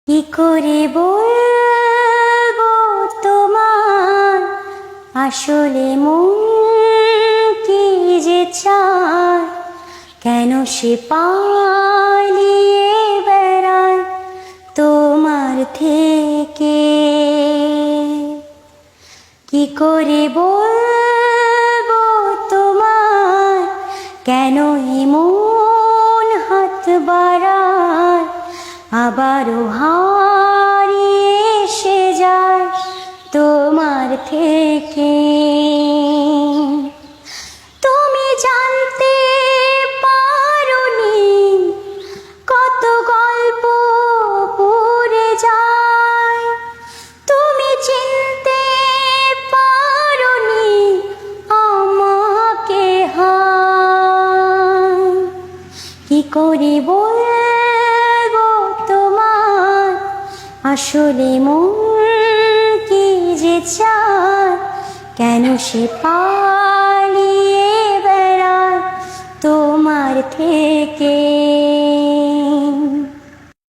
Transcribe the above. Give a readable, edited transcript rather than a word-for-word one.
কি করে বলবো তোমার আসলে মন কি যে চায়, কেন সে পালিয়ে বেড়ায় তোমার থেকে। কি করে বলবো তোমার কেন এমন হাত বাড়ায়, আবারও হারিয়ে এসে যায় তোমার থেকে। তুমি জানতে পারোনি কত গল্প পুড়ে যায়, তুমি চিনতে পারোনি আমাকে হায়। কি করে বলবো তোমার আসলে মন কি যে চায়, কেন সে পালিয়ে বেড়ায় তোমার থেকে।